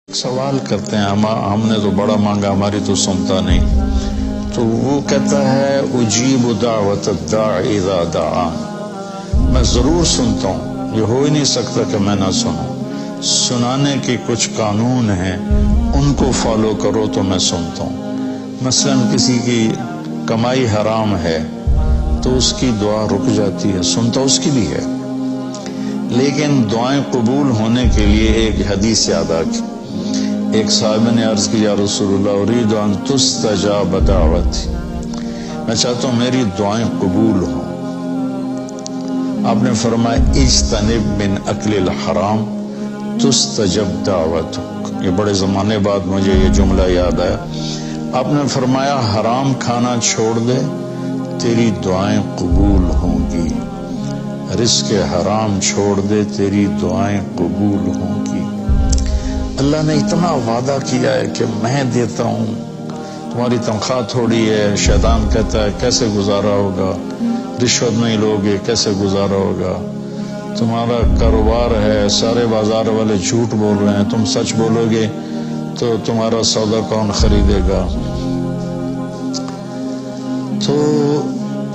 سوال کرتے ہیں ہم نے تو بڑا مانگا ہماری تو سنتا نہیں، تو وہ کہتا ہے اجیب دعوت الداعی اذا دعان، میں ضرور سنتا ہوں، یہ ہو ہی نہیں سکتا کہ میں نہ سنوں، سنانے کے کچھ قانون ہیں ان کو فالو کرو تو میں سنتا ہوں۔ مثلا کسی کی کمائی حرام ہے تو اس کی دعا رک جاتی ہے، سنتا اس کی بھی ہے، لیکن دعائیں قبول ہونے کے لیے ایک حدیث یاد آ گئی۔ ایک صاحب نے عرض کی، یا رسول اللہ اريد ان تستجاب دعوتی، میں چاہتا ہوں میری دعائیں قبول ہوں۔ آپ نے فرمایا اجتنب من اکل الحرام تستجب دعوتک، یہ بڑے زمانے بعد مجھے یہ جملہ یاد آیا۔ آپ نے فرمایا حرام کھانا چھوڑ دے تیری دعائیں قبول ہوں گی، رزق حرام چھوڑ دے تیری دعائیں قبول ہوں گی۔ اللہ نے اتنا وعدہ کیا ہے کہ میں دیتا ہوں، تمہاری تنخواہ تھوڑی ہے، شیطان کہتا ہے کیسے گزارا ہوگا، رشوت نہیں لوگے کیسے گزارا ہوگا، تمہارا کاروبار ہے، سارے بازار والے جھوٹ بول رہے ہیں، تم سچ بولو گے تو تمہارا سودا کون خریدے گا۔ تو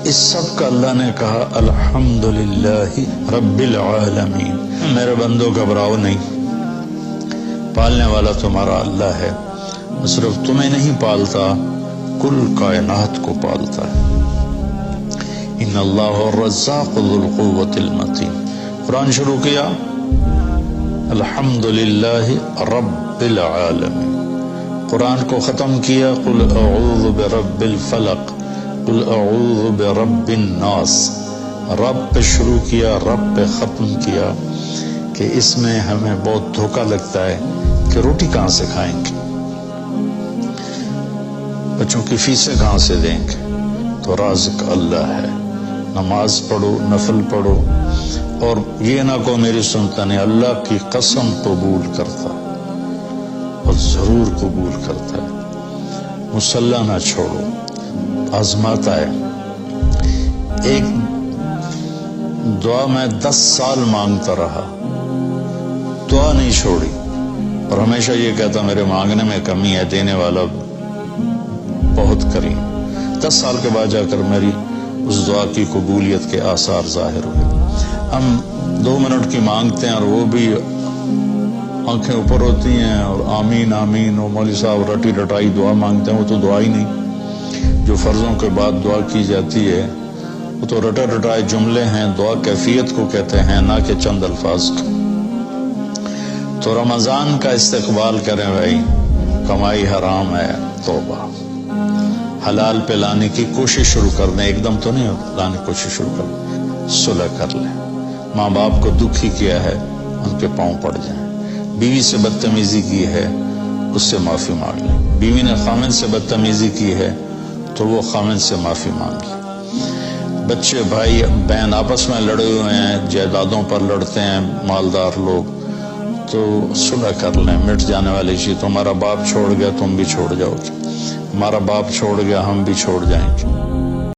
اس سب کا اللہ نے کہا الحمدللہ رب العالمین، میرے بندو گھبراؤ نہیں، پالنے والا تمہارا اللہ ہے، صرف تمہیں نہیں پالتا، کل کائنات کو پالتا ہے۔ ان اللہ الرزاق ذو القوۃ المتین۔ قرآن شروع کیا الحمدللہ رب العالمین، قرآن کو ختم کیا قل اعوذ برب الفلق، قل اعوذ برب الناس، رب پہ شروع کیا، رب پہ ختم کیا، کہ اس میں ہمیں بہت دھوکہ لگتا ہے کہ روٹی کہاں سے کھائیں گے، بچوں کی فیسیں کہاں سے دیں گے، تو رازق اللہ ہے۔ نماز پڑھو، نفل پڑھو، اور یہ نہ کو میری سنتا نہیں، اللہ کی قسم قبول کرتا ہے اور ضرور قبول کرتا ہے، مصلی نہ چھوڑو، آزماتا ہے۔ ایک دعا میں 10 سال مانگتا رہا، دعا نہیں چھوڑی، اور ہمیشہ یہ کہتا میرے مانگنے میں کمی ہے، دینے والا بہت کریم۔ 10 سال کے بعد جا کر میری اس دعا کی قبولیت کے آثار ظاہر ہوئے۔ ہم 2 منٹ کی مانگتے ہیں اور وہ بھی آنکھیں اوپر ہوتی ہیں اور آمین آمین، اور مولوی صاحب رٹی رٹائی دعا مانگتے ہیں، وہ تو دعا ہی نہیں۔ جو فرضوں کے بعد دعا کی جاتی ہے وہ تو رٹے رٹائے جملے ہیں، دعا کیفیت کو کہتے ہیں، نہ کہ چند الفاظ کو۔ تو رمضان کا استقبال کریں بھائی، کمائی حرام ہے، توبہ، حلال پہ لانے کی کوشش شروع کر دیں، ایک دم تو نہیں لانے کی کوشش شروع کر دیں، صلح کر لیں۔ ماں باپ کو دکھی کیا ہے ان کے پاؤں پڑ جائیں، بیوی سے بدتمیزی کی ہے اس سے معافی مانگ لیں، بیوی نے خامن سے بدتمیزی کی ہے تو وہ خامن سے معافی مانگ لیں۔ بچے بھائی بہن آپس میں لڑے ہوئے ہیں، جائیدادوں پر لڑتے ہیں مالدار لوگ، تو صلح کر لیں، مٹ جانے والی چیز۔ تمہارا باپ چھوڑ گیا تم بھی چھوڑ جاؤ گے، ہمارا باپ چھوڑ گیا ہم بھی چھوڑ جائیں گے۔